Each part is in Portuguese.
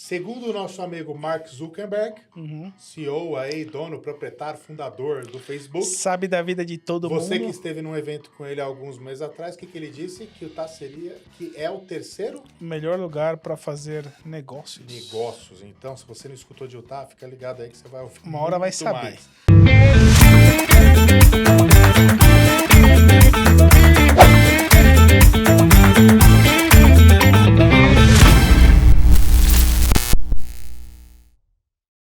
Segundo o nosso amigo Mark Zuckerberg, CEO aí, dono, proprietário, fundador do Facebook. Sabe da vida de todo mundo. Você que esteve num evento com ele há alguns meses atrás, o que ele disse? Que Utah que é o terceiro melhor lugar para fazer negócios. Então, se você não escutou de Utah, fica ligado aí que você vai ouvir. Uma hora vai saber. Mais.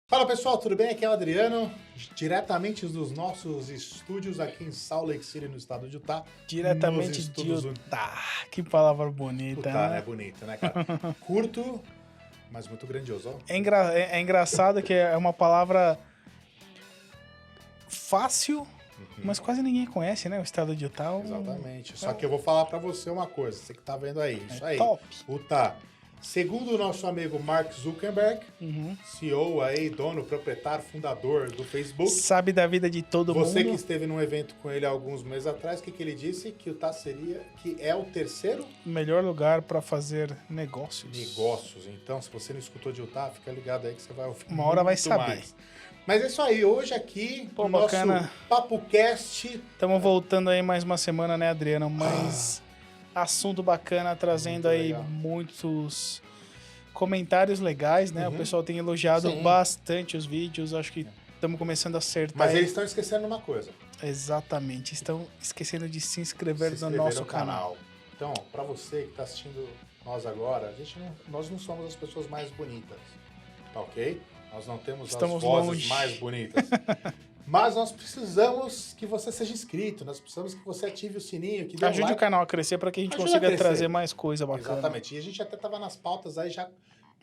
Fala pessoal, tudo bem? Aqui é o Adriano, diretamente dos nossos estúdios aqui em Salt Lake City, no estado de Utah. Diretamente de Utah. Que palavra bonita. Utah, né? Bonito, né, cara? Curto, mas muito grandioso. Ó. É engraçado que é uma palavra fácil, mas quase ninguém conhece, né? O estado de Utah. Exatamente. Só que eu vou falar pra você uma coisa, você que tá vendo aí. Isso aí. Top. Utah. Segundo o nosso amigo Mark Zuckerberg, CEO aí, dono, proprietário, fundador do Facebook. Sabe da vida de todo mundo. Você que esteve num evento com ele há alguns meses atrás, o que ele disse? Que Utah que é o terceiro melhor lugar para fazer negócios. Então, se você não escutou de Utah, fica ligado aí que você vai ouvir. Uma hora vai saber. Mais. Mas é isso aí, hoje aqui no bacana. Nosso PapoCast. Estamos voltando aí mais uma semana, né, Adriano? Mas assunto bacana, trazendo aí muitos comentários legais, né? O pessoal tem elogiado bastante os vídeos, acho que estamos começando a acertar. Mas eles estão esquecendo uma coisa. Exatamente, estão esquecendo de se inscrever no nosso canal. Então, para você que está assistindo nós agora, nós não somos as pessoas mais bonitas, tá ok? Nós não temos as vozes mais bonitas. Mas nós precisamos que você seja inscrito, nós precisamos que você ative o sininho. Que ajude o canal a crescer para que a gente consiga trazer mais coisa bacana. Exatamente. E a gente até estava nas pautas aí, já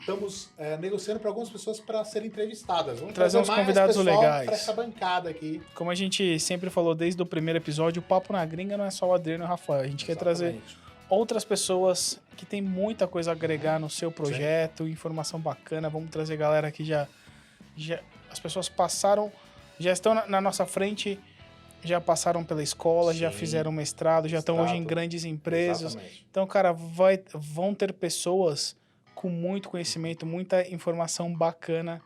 estamos negociando para algumas pessoas para serem entrevistadas. Vamos trazer uns convidados legais para essa bancada aqui. Como a gente sempre falou desde o primeiro episódio, o Papo na Gringa não é só o Adriano e o Rafael. A gente quer trazer outras pessoas que tem muita coisa a agregar no seu projeto, informação bacana. Vamos trazer galera que já as pessoas passaram... Já estão na nossa frente, já passaram pela escola, já fizeram mestrado, já estão hoje em grandes empresas. Exatamente. Então, cara, vão ter pessoas com muito conhecimento, muita informação bacana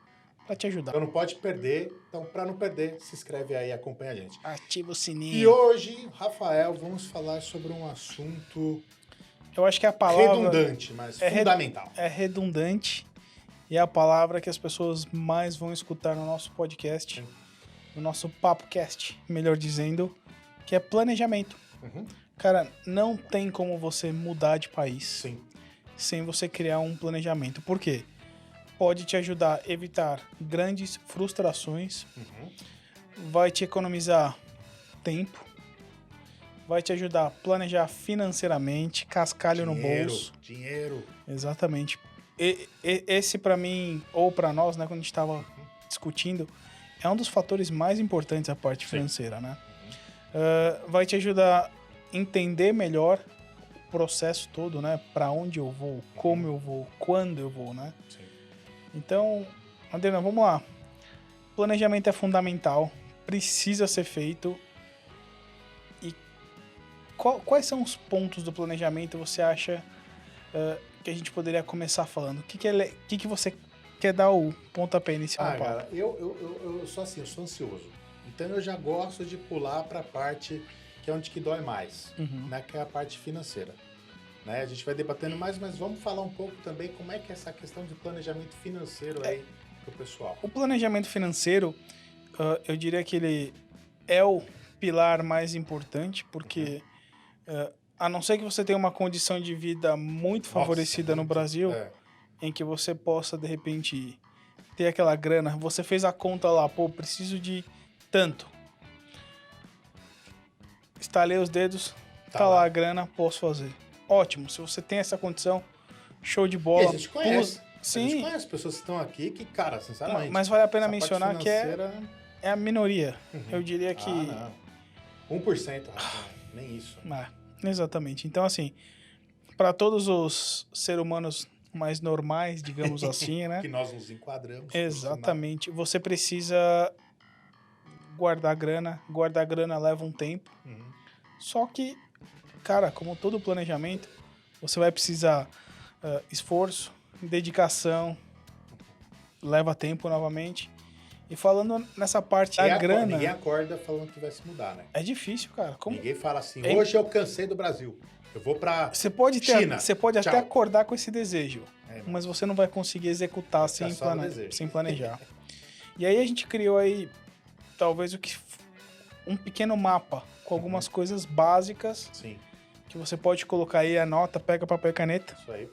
para te ajudar. Então não pode perder. Então, para não perder, se inscreve aí e acompanha a gente. Ativa o sininho. E hoje, Rafael, vamos falar sobre um assunto... Eu acho que a palavra... redundante, mas fundamental. É redundante e é a palavra que as pessoas mais vão escutar no nosso podcast. No nosso PapoCast, melhor dizendo, que é planejamento. Cara, não tem como você mudar de país sem você criar um planejamento. Por quê? Pode te ajudar a evitar grandes frustrações, vai te economizar tempo, vai te ajudar a planejar financeiramente, cascalho no bolso. Dinheiro. Exatamente. Esse para mim, ou para nós, né, quando a gente estava discutindo, é um dos fatores mais importantes a parte financeira, né? Vai te ajudar a entender melhor o processo todo, né? Para onde eu vou, como eu vou, quando eu vou, né? Sim. Então, Adriano, vamos lá. Planejamento é fundamental, precisa ser feito. E quais são os pontos do planejamento você acha que a gente poderia começar falando? O que você quer dar o pontapé inicial no papo? Cara, eu sou assim, eu sou ansioso. Então eu já gosto de pular para a parte que é onde que dói mais, né? Que é a parte financeira. Né? A gente vai debatendo mais, mas vamos falar um pouco também como é que é essa questão de planejamento financeiro aí pro pessoal. O planejamento financeiro, eu diria que ele é o pilar mais importante, porque a não ser que você tenha uma condição de vida muito favorecida no Brasil, em que você possa, de repente, ter aquela grana. Você fez a conta lá, preciso de tanto. Estalei os dedos, tá lá a grana, posso fazer. Ótimo, se você tem essa condição, show de bola. E a gente conhece. Sim. A gente conhece pessoas que estão aqui que, cara, sinceramente... Não, mas vale a pena mencionar que é a minoria. Eu diria que... não. 1%, nem isso. Exatamente. Então, assim, para todos os seres humanos mais normais, digamos assim, né? Que nós nos enquadramos. Exatamente. Você precisa guardar grana. Guardar grana leva um tempo. Só que, cara, como todo planejamento, você vai precisar esforço, dedicação, leva tempo novamente. E falando nessa parte da grana... Ninguém acorda falando que vai se mudar, né? É difícil, cara. Ninguém fala assim, hoje eu cansei do Brasil, eu vou pra China. Você pode até acordar com esse desejo, mas você não vai conseguir executar sem planejar. E aí a gente criou aí, talvez, um pequeno mapa com algumas coisas básicas. Sim. Que você pode colocar aí, anota, pega papel e caneta. Isso aí.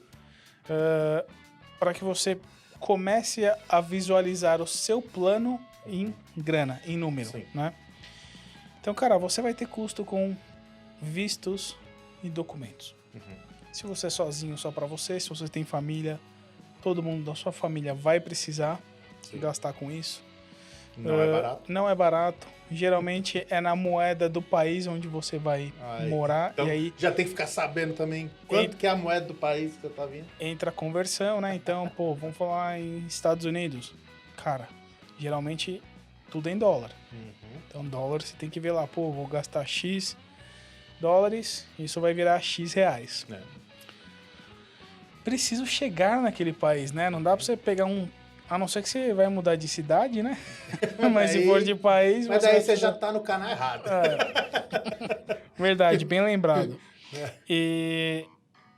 Para que você comece a visualizar o seu plano em grana, em número, né? Então, cara, você vai ter custo com vistos e documentos. Se você é sozinho, só para você, se você tem família, todo mundo da sua família vai precisar gastar com isso. Não é barato. Não é barato. Geralmente é na moeda do país onde você vai morar. Então, e aí já tem que ficar sabendo também quanto que é a moeda do país que você tá vindo. Entra a conversão, né? Então, vamos falar em Estados Unidos. Cara, geralmente tudo é em dólar. Então, dólar você tem que ver lá, vou gastar X dólares, isso vai virar X reais. Preciso chegar naquele país, né? Não dá pra você pegar a não ser que você vai mudar de cidade, né? Mas se for de país... Mas daí você já tá no canal errado. Verdade, bem lembrado.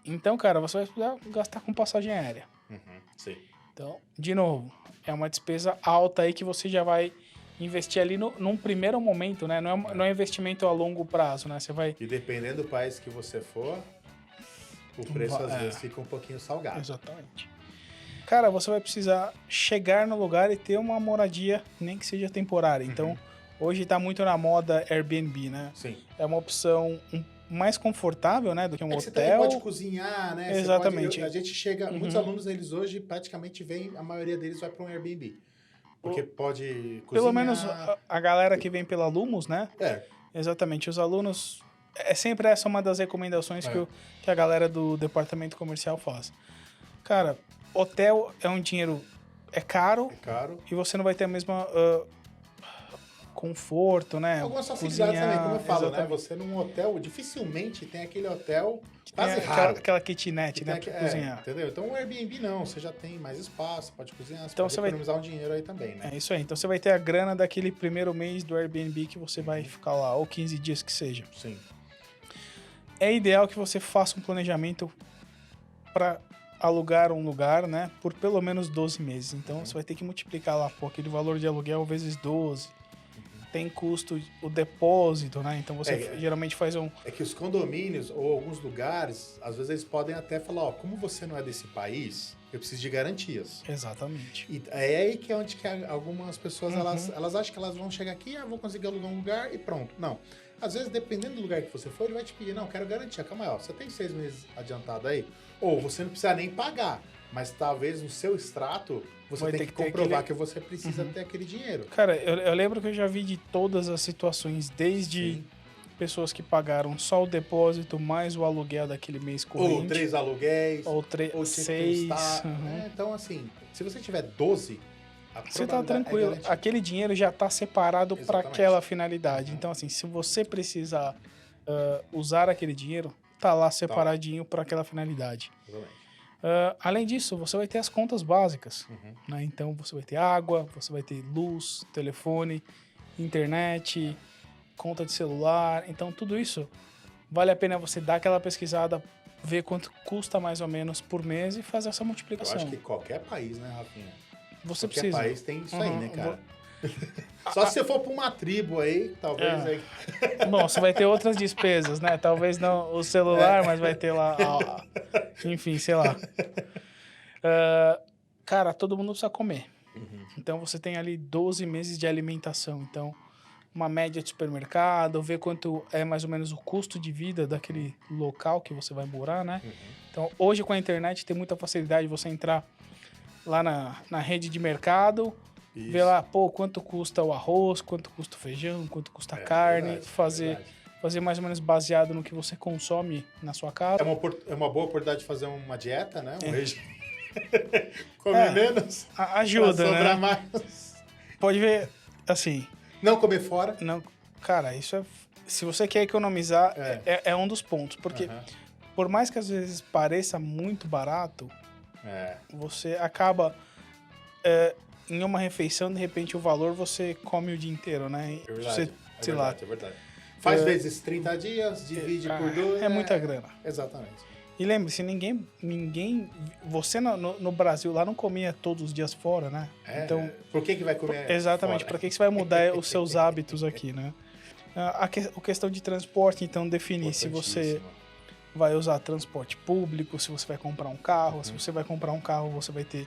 Então, cara, você vai precisar gastar com passagem aérea. Sim. Então, de novo, é uma despesa alta aí que você já vai investir ali num primeiro momento, né? Não é investimento a longo prazo, né? Você vai... E dependendo do país que você for, o preço às vezes fica um pouquinho salgado. Exatamente. Cara, você vai precisar chegar no lugar e ter uma moradia, nem que seja temporária. Então, hoje tá muito na moda Airbnb, né? Sim. É uma opção mais confortável, né, do que um hotel. Você também pode cozinhar, né? Exatamente. A gente chega... Muitos alunos, eles hoje praticamente vêm... A maioria deles vai para um Airbnb. Porque pode cozinhar... Pelo menos a galera que vem pela Lumos, né? Exatamente. Os alunos... É sempre essa uma das recomendações que a galera do departamento comercial faz. Cara... Hotel é um dinheiro... É caro. E você não vai ter a mesma conforto, né? Algumas facilidades também, como eu falo, né? Você num hotel, dificilmente tem aquele hotel quase raro. Aquela kitnet, né? Pra cozinhar. Entendeu? Então o Airbnb não. Você já tem mais espaço, pode cozinhar, então, você pode economizar um dinheiro aí também, né? É isso aí. Então você vai ter a grana daquele primeiro mês do Airbnb que você vai ficar lá, ou 15 dias que seja. Sim. É ideal que você faça um planejamento para alugar um lugar, né, por pelo menos 12 meses. Então, você vai ter que multiplicar lá, aquele valor de aluguel vezes 12. Tem custo, o depósito, né? Então, você geralmente faz um... É que os condomínios ou alguns lugares, às vezes eles podem até falar, como você não é desse país, eu preciso de garantias. Exatamente. E é aí que é onde que algumas pessoas, elas acham que elas vão chegar aqui, vou conseguir alugar um lugar e pronto. Não. Às vezes, dependendo do lugar que você for, ele vai te pedir, não, quero garantia. Calma aí, você tem 6 meses adiantado aí? Ou você não precisa nem pagar, mas talvez no seu extrato você tem que comprovar que você precisa ter aquele dinheiro. Cara, eu lembro que eu já vi de todas as situações, desde pessoas que pagaram só o depósito mais o aluguel daquele mês corrente. Ou 3 aluguéis. Ou 6. Então, assim, se você tiver 12... Você tá tranquilo. Aquele dinheiro já tá separado para aquela finalidade. Então, assim, se você precisar usar aquele dinheiro, tá lá separadinho para aquela finalidade. Além disso, você vai ter as contas básicas. Né? Então, você vai ter água, você vai ter luz, telefone, internet, conta de celular. Então, tudo isso vale a pena você dar aquela pesquisada, ver quanto custa mais ou menos por mês e fazer essa multiplicação. Eu acho que qualquer país, né, Rafinha? Você qualquer precisa. País tem isso aí, né, cara? Só se você for para uma tribo aí, talvez aí... Bom, você vai ter outras despesas, né? Talvez não o celular, mas vai ter lá... enfim, sei lá. Cara, todo mundo precisa comer. Então, você tem ali 12 meses de alimentação. Então, uma média de supermercado, ver quanto é mais ou menos o custo de vida daquele local que você vai morar, né? Então, hoje com a internet tem muita facilidade de você entrar lá na rede de mercado, ver lá, quanto custa o arroz, quanto custa o feijão, quanto custa a carne, fazer mais ou menos baseado no que você consome na sua casa. É uma boa oportunidade de fazer uma dieta, né? Um regime. Comer menos. Ajuda, né? Mais. Pode ver, assim... Não comer fora. Não, cara, isso é... Se você quer economizar, é um dos pontos. Porque por mais que às vezes pareça muito barato, você acaba em uma refeição, de repente, o valor você come o dia inteiro, né? É verdade, Você, sei lá, é verdade. Faz vezes 30 dias, divide por 2. é muita grana. Exatamente. E lembre-se, você no Brasil lá não comia todos os dias fora, né? Então, por que vai comer exatamente, fora? para que você vai mudar os seus hábitos aqui, né? A questão de transporte, então, definir se você vai usar transporte público, se você vai comprar um carro. Se você vai comprar um carro, você vai ter,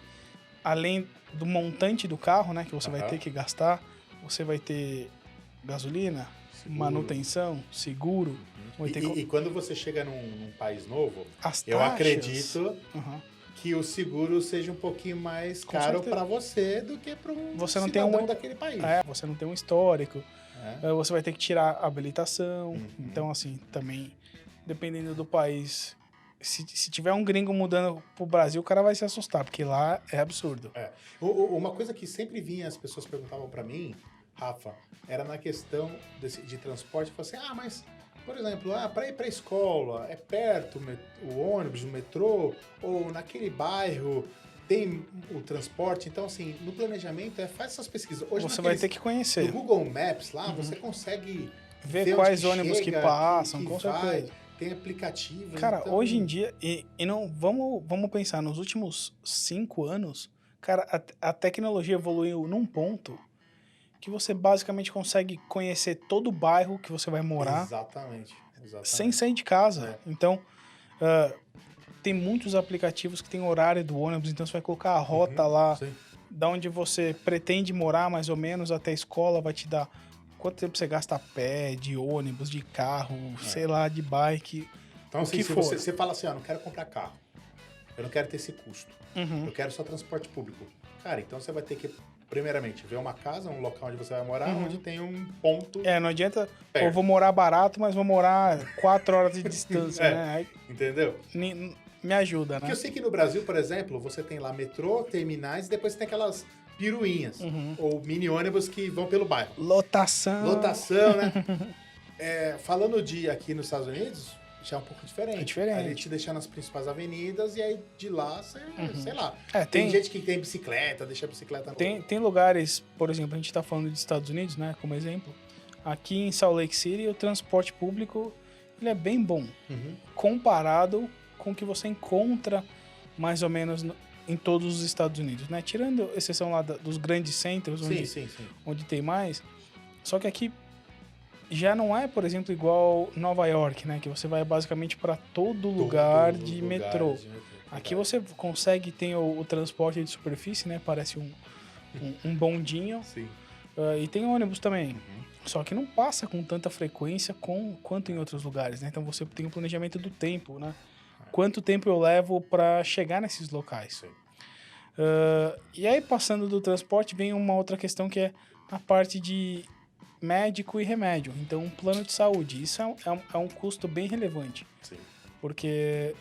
além do montante do carro, né, que você vai ter que gastar, você vai ter gasolina, manutenção, seguro. E quando você chega num país novo, as taxas, eu acredito que o seguro seja um pouquinho mais caro para você do que para um cidadão daquele país. Você não tem um histórico, você vai ter que tirar a habilitação. Então, assim, também, dependendo do país, se tiver um gringo mudando pro Brasil, o cara vai se assustar, porque lá é absurdo. Uma coisa que sempre vinha, as pessoas perguntavam para mim, Rafa, era na questão de transporte. Eu falei assim, mas, por exemplo, para ir para a escola, é perto o ônibus, o metrô, ou naquele bairro tem o transporte. Então, assim, no planejamento, faz essas pesquisas. Hoje você vai ter que conhecer. No Google Maps, lá, você consegue ver quais ônibus que passam, com certeza. Tem aplicativos. Cara, então... hoje em dia, e não vamos pensar, nos últimos 5 anos, cara, a tecnologia evoluiu num ponto que você basicamente consegue conhecer todo o bairro que você vai morar. Exatamente. Sem sair de casa. Então, tem muitos aplicativos que tem horário do ônibus, então você vai colocar a rota lá, da onde você pretende morar, mais ou menos, até a escola, vai te dar quanto tempo você gasta a pé, de ônibus, de carro, sei lá, de bike. Então, assim, se você fala assim, não quero comprar carro, eu não quero ter esse custo, eu quero só transporte público. Cara, então você vai ter que, primeiramente, ver uma casa, um local onde você vai morar, onde tem um ponto... não adianta, eu vou morar barato, mas vou morar 4 horas de distância, né? Aí, entendeu? Me ajuda, né? Porque eu sei que no Brasil, por exemplo, você tem lá metrô, terminais, e depois você tem aquelas piruinhas, ou mini ônibus que vão pelo bairro. Lotação, né? Falando aqui nos Estados Unidos, já é um pouco diferente. É diferente. A gente deixa nas principais avenidas e aí de lá, sei lá. Tem gente que tem bicicleta, deixa a bicicleta... Tem lugares, por exemplo, a gente tá falando dos Estados Unidos, né, como exemplo. Aqui em Salt Lake City, o transporte público, ele é bem bom. Comparado com o que você encontra, mais ou menos, em todos os Estados Unidos, né? Tirando a exceção lá dos grandes centros, onde tem mais. Só que aqui já não é, por exemplo, igual Nova York, né? Que você vai basicamente para todo lugar de metrô. Aqui você consegue, tem o transporte de superfície, né? Parece um bondinho. E tem ônibus também. Só que não passa com tanta frequência quanto em outros lugares, né? Então você tem o planejamento do tempo, né? Quanto tempo eu levo para chegar nesses locais. E aí, passando do transporte, vem uma outra questão que é a parte de médico e remédio. Então, um plano de saúde. Isso é um custo bem relevante. Porque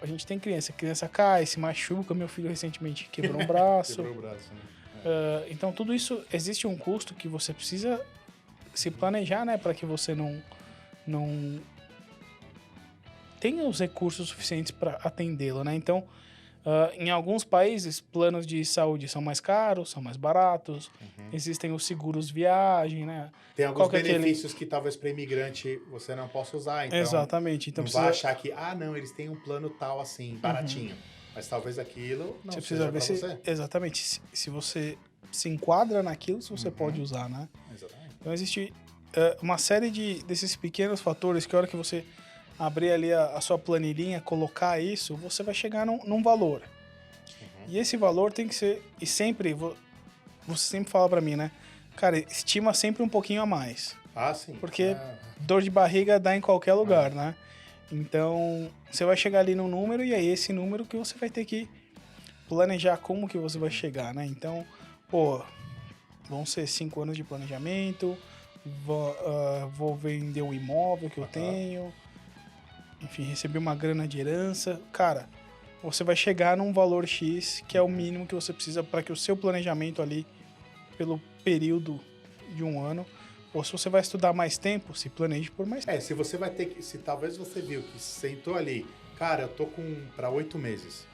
a gente tem criança cai, se machuca. Meu filho recentemente quebrou um braço. Então, tudo isso, existe um custo que você precisa se planejar, né? Para que você não tenha os recursos suficientes para atendê-lo, né? Então, em alguns países, planos de saúde são mais caros, são mais baratos. Existem os seguros viagem, né? Tem alguns benefícios que talvez para imigrante você não possa usar. Então, exatamente. Então, não vai achar que, eles têm um plano tal assim, baratinho. Mas talvez aquilo não seja para você. Exatamente. Se você se enquadra naquilo, se você pode usar, né? Exatamente. Então, existe uma série desses pequenos fatores que a hora que você abrir ali a sua planilhinha, colocar isso, você vai chegar num valor. E esse valor tem que ser... E sempre... Você sempre fala pra mim, né? Cara, estima sempre um pouquinho a mais. Sim. Porque dor de barriga dá em qualquer lugar, né? Então, você vai chegar ali no número e é esse número que você vai ter que planejar como que você vai chegar, né? Então, vão ser 5 anos de planejamento, vou vender o imóvel que eu tenho... Enfim, receber uma grana de herança. Cara, você vai chegar num valor X, que é o mínimo que você precisa para que o seu planejamento ali, pelo período de um ano, ou se você vai estudar mais tempo, se planeje por mais tempo. Se você vai ter que... Se talvez você viu que sentou ali, cara, eu tô para 8 meses.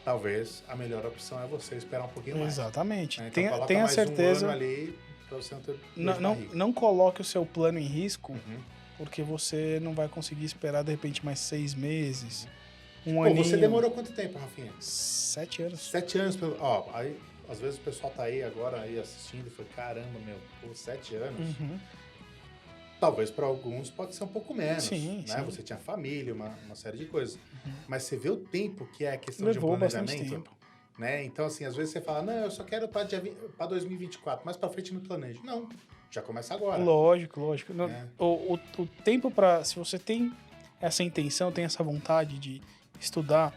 talvez a melhor opção é você esperar um pouquinho mais. Exatamente. Né? Então, Tenha mais certeza. Um ano ali pra você não ter não coloque o seu plano em risco, porque você não vai conseguir esperar, de repente, mais 6 meses, um aninho. Você demorou quanto tempo, Rafinha? 7 anos. 7 anos. Ó, aí, às vezes o pessoal tá aí agora aí assistindo e fala, caramba, 7 anos. Talvez para alguns pode ser um pouco menos. Sim, né? Sim. Você tinha família, uma série de coisas. Mas você vê o tempo que é a questão Levou de um planejamento. Bastante tempo. Né? Então, assim, às vezes você fala, não, eu só quero para 2024, mais para frente no planejo. Não, já começa agora. Lógico. O tempo para... Se você tem essa intenção, tem essa vontade de estudar,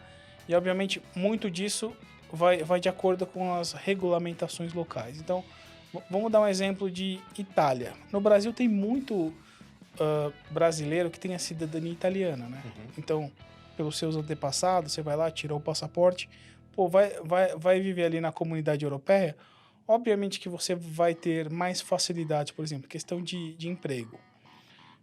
e obviamente muito disso vai de acordo com as regulamentações locais. Então, vamos dar um exemplo de Itália. No Brasil tem muito brasileiro que tem a cidadania italiana, né? Então, pelos seus antepassados, você vai lá, tirou o passaporte, vai viver ali na comunidade europeia, obviamente que você vai ter mais facilidades, por exemplo, questão de emprego.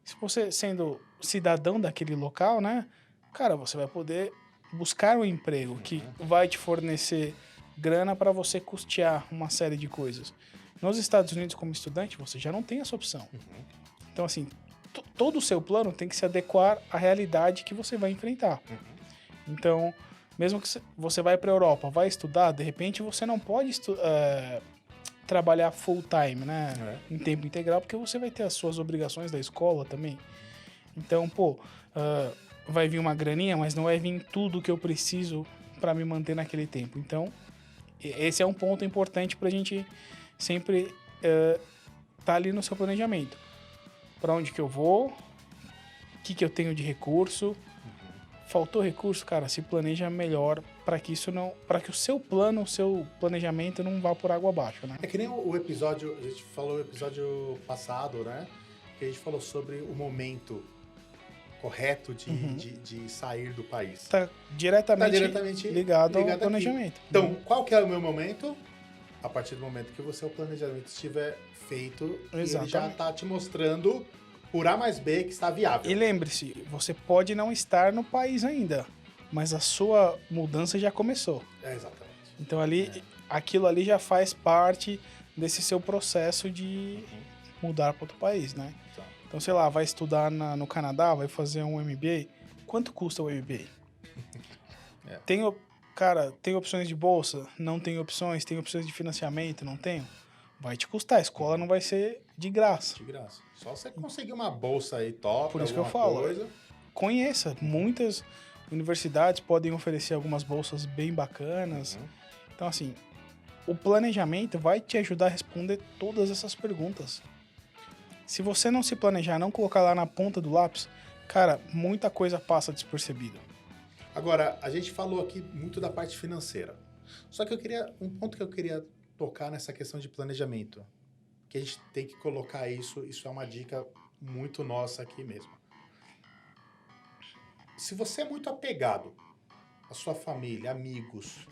Se você sendo cidadão daquele local, né? Cara, você vai poder buscar um emprego que vai te fornecer grana para você custear uma série de coisas. Nos Estados Unidos, como estudante, você já não tem essa opção. Então, assim, todo o seu plano tem que se adequar à realidade que você vai enfrentar. Então, mesmo que você vai para a Europa, vai estudar, de repente você não pode trabalhar full time, né? Em tempo integral, porque você vai ter as suas obrigações da escola também. Então, vai vir uma graninha, mas não vai vir tudo que eu preciso para me manter naquele tempo. Então, esse é um ponto importante para a gente sempre tá ali no seu planejamento. Para onde que eu vou? O que eu tenho de recurso? Faltou recurso, cara, se planeja melhor para que o seu plano, o seu planejamento não vá por água abaixo, né? É que nem o episódio, a gente falou no episódio passado, né? Que a gente falou sobre o momento correto de sair do país. Tá diretamente ligado ao planejamento. Aqui. Então, qual que é o meu momento? A partir do momento que o planejamento estiver feito, ele já está te mostrando por A mais B que está viável. E lembre-se, você pode não estar no país ainda, mas a sua mudança já começou. Exatamente. Então aquilo ali já faz parte desse seu processo de mudar para outro país, né? Então, sei lá, vai estudar no Canadá, vai fazer um MBA. Quanto custa o MBA? Tem opções de bolsa? Não tem opções. Tem opções de financiamento? Não tem? Vai te custar. A escola não vai ser de graça. De graça. Só você conseguir uma bolsa aí top, por isso que eu falo. Conheça. Muitas universidades podem oferecer algumas bolsas bem bacanas. Então, assim, o planejamento vai te ajudar a responder todas essas perguntas. Se você não se planejar, não colocar lá na ponta do lápis, cara, muita coisa passa despercebida. Agora, a gente falou aqui muito da parte financeira. Só que um ponto que eu queria tocar nessa questão de planejamento, que a gente tem que colocar isso é uma dica muito nossa aqui mesmo. Se você é muito apegado à sua família, amigos,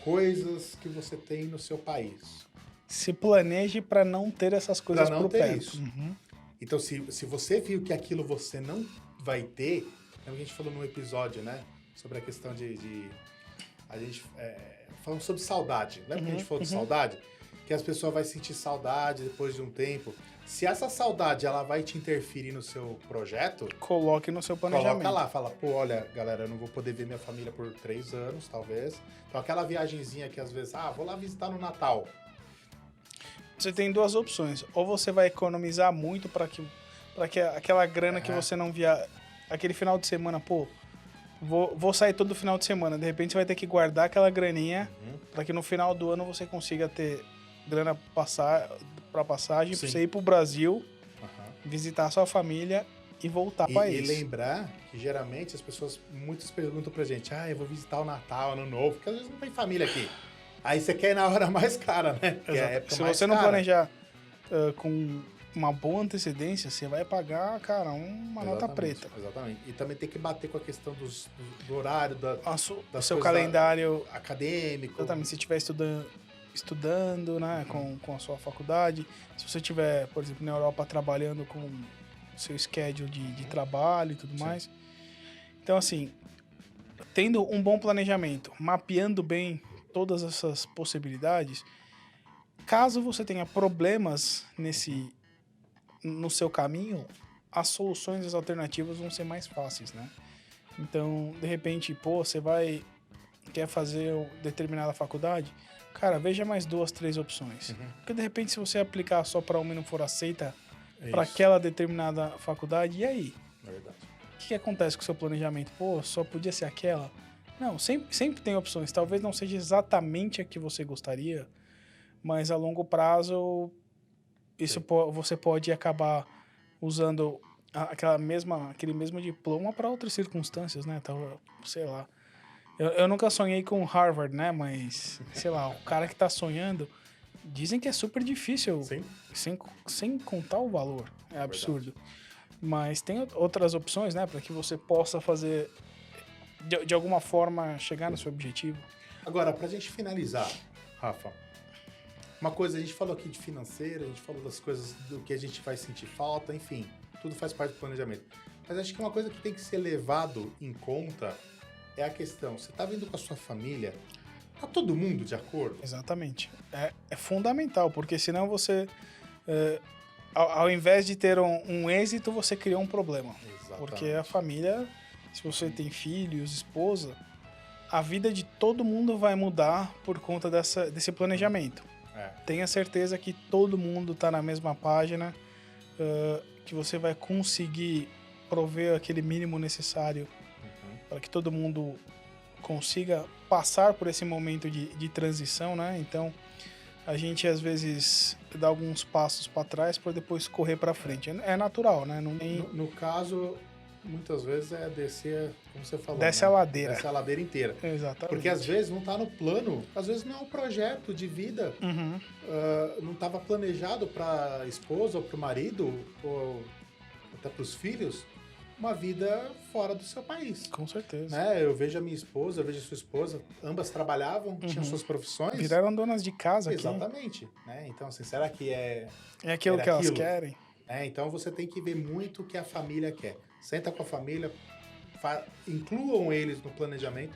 coisas que você tem no seu país, se planeje para não ter essas coisas por perto. Isso. Então, se você viu que aquilo você não vai ter, lembra que a gente falou num episódio, né? Sobre a questão a gente falando sobre saudade. Lembra que a gente falou de saudade? Que as pessoas vão sentir saudade depois de um tempo. Se essa saudade ela vai te interferir no seu projeto, coloque no seu planejamento. Coloca lá, fala, olha, galera, eu não vou poder ver minha família por 3 anos, talvez. Então, aquela viagenzinha que às vezes, vou lá visitar no Natal. Você tem 2 opções. Ou você vai economizar muito para que aquela grana que você não via... Aquele final de semana, vou sair todo final de semana. De repente, você vai ter que guardar aquela graninha para que no final do ano você consiga ter grana para passagem, para você ir para o Brasil, visitar a sua família e voltar para o país. E lembrar que, geralmente, muitas perguntam pra gente, eu vou visitar o Natal, Ano Novo, porque às vezes não tem família aqui. Aí você quer ir na hora mais cara, né? Se você não planejar com uma boa antecedência, você vai pagar, cara, uma nota preta. Exatamente. E também tem que bater com a questão do horário, do seu calendário acadêmico. Exatamente. Se estiver estudando, né, com a sua faculdade. Se você estiver, por exemplo, na Europa trabalhando com o seu schedule de trabalho e tudo mais. Então, assim, tendo um bom planejamento, mapeando bem todas essas possibilidades, caso você tenha problemas no seu caminho, as soluções, as alternativas vão ser mais fáceis, né? Então, de repente, você quer fazer determinada faculdade, cara, veja mais 2, 3 opções. Porque, de repente, se você aplicar só para uma e não for aceita para aquela determinada faculdade, e aí? Verdade. O que acontece com o seu planejamento? Só podia ser aquela? Não, sempre tem opções. Talvez não seja exatamente a que você gostaria, mas a longo prazo, você pode acabar usando aquele mesmo diploma para outras circunstâncias, né? Então, sei lá. Eu nunca sonhei com Harvard, né? Mas, sei lá, o cara que tá sonhando, dizem que é super difícil, sem contar o valor. É absurdo. Verdade. Mas tem outras opções, né? Para que você possa fazer, de alguma forma, chegar no seu objetivo. Agora, pra gente finalizar, Rafa, uma coisa, a gente falou aqui de financeiro, a gente falou das coisas do que a gente vai sentir falta, enfim, tudo faz parte do planejamento. Mas acho que uma coisa que tem que ser levado em conta é a questão, você tá vindo com a sua família, tá todo mundo de acordo? Exatamente. É fundamental, porque senão você, ao invés de ter um êxito, você criou um problema. Exatamente. Porque a família, se você tem filhos, esposa, a vida de todo mundo vai mudar por conta desse planejamento. Tenha certeza que todo mundo está na mesma página, que você vai conseguir prover aquele mínimo necessário para que todo mundo consiga passar por esse momento de transição, né? Então, a gente às vezes dá alguns passos para trás para depois correr para frente. É natural, né? No caso, muitas vezes é descer, como você falou, desce a ladeira. Desce a ladeira inteira. Exatamente. Porque às vezes não está no plano, às vezes não é um projeto de vida, não estava planejado para a esposa ou para o marido, ou até para os filhos, uma vida fora do seu país. Com certeza. Né? Eu vejo a minha esposa, eu vejo a sua esposa, ambas trabalhavam, tinham suas profissões. Viraram donas de casa. Exatamente. Né? Então, assim, será que é aquilo que elas querem? Então, você tem que ver muito o que a família quer. Senta com a família, incluam eles no planejamento.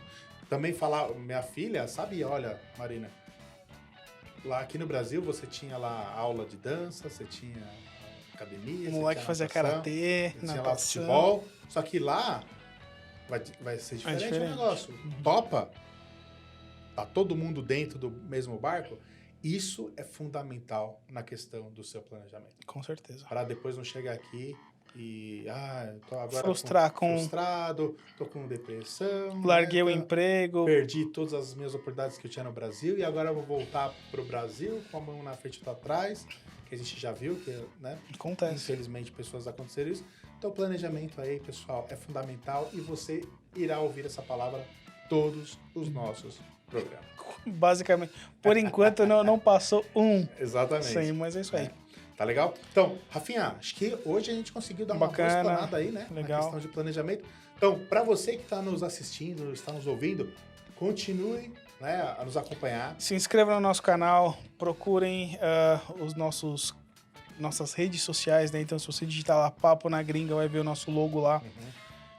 Também falar, minha filha, sabe, olha, Marina, lá aqui no Brasil você tinha lá aula de dança, você tinha academia, o moleque fazia karatê, natação, tinha lá futebol, só que lá vai ser diferente o negócio. Topa? Tá todo mundo dentro do mesmo barco? Isso é fundamental na questão do seu planejamento. Com certeza. Para depois não chegar aqui e tô agora frustrado, tô com depressão, larguei o emprego, perdi todas as minhas oportunidades que eu tinha no Brasil e agora eu vou voltar pro Brasil com a mão na frente e outra atrás, que a gente já viu que, né? Acontece. Infelizmente pessoas aconteceram isso. Então o planejamento aí, pessoal, é fundamental e você irá ouvir essa palavra todos os nossos programas. Basicamente, por enquanto não passou Exatamente. Sim, mas é isso aí. Tá legal? Então, Rafinha, acho que hoje a gente conseguiu dar uma boa explanada aí, né? Legal. Na questão de planejamento. Então, para você que está nos assistindo, está nos ouvindo, continue, né, a nos acompanhar. Se inscreva no nosso canal, procurem nossas redes sociais, né? Então, se você digitar lá Papo na Gringa, vai ver o nosso logo lá.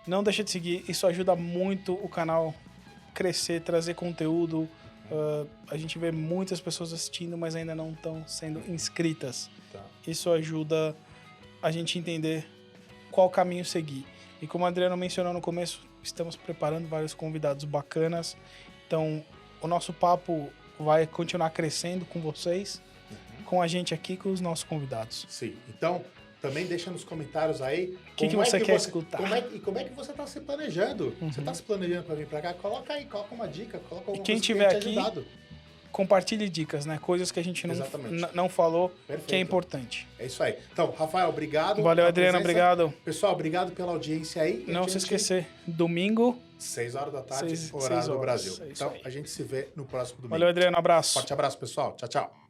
Não deixa de seguir, isso ajuda muito o canal crescer, trazer conteúdo. A gente vê muitas pessoas assistindo, mas ainda não estão sendo inscritas. Tá. Isso ajuda a gente entender qual caminho seguir. E como o Adriano mencionou no começo, estamos preparando vários convidados bacanas. Então, o nosso papo vai continuar crescendo com vocês, com a gente aqui, com os nossos convidados. Sim. Então, também deixa nos comentários aí o que você quer escutar. Como é que você está se planejando? Você está se planejando para vir para cá? Coloca aí, coloca uma dica, coloca alguma coisa que tenha te ajudado. Compartilhe dicas, né? Coisas que a gente não falou. Perfeito. Que é importante. É isso aí. Então, Rafael, obrigado. Valeu, Adriano, obrigado. Pessoal, obrigado pela audiência aí. Não se esquecer, domingo, 6 horas da tarde, horário do Brasil. Então, a gente se vê no próximo domingo. Valeu, Adriano, abraço. Forte abraço, pessoal. Tchau, tchau.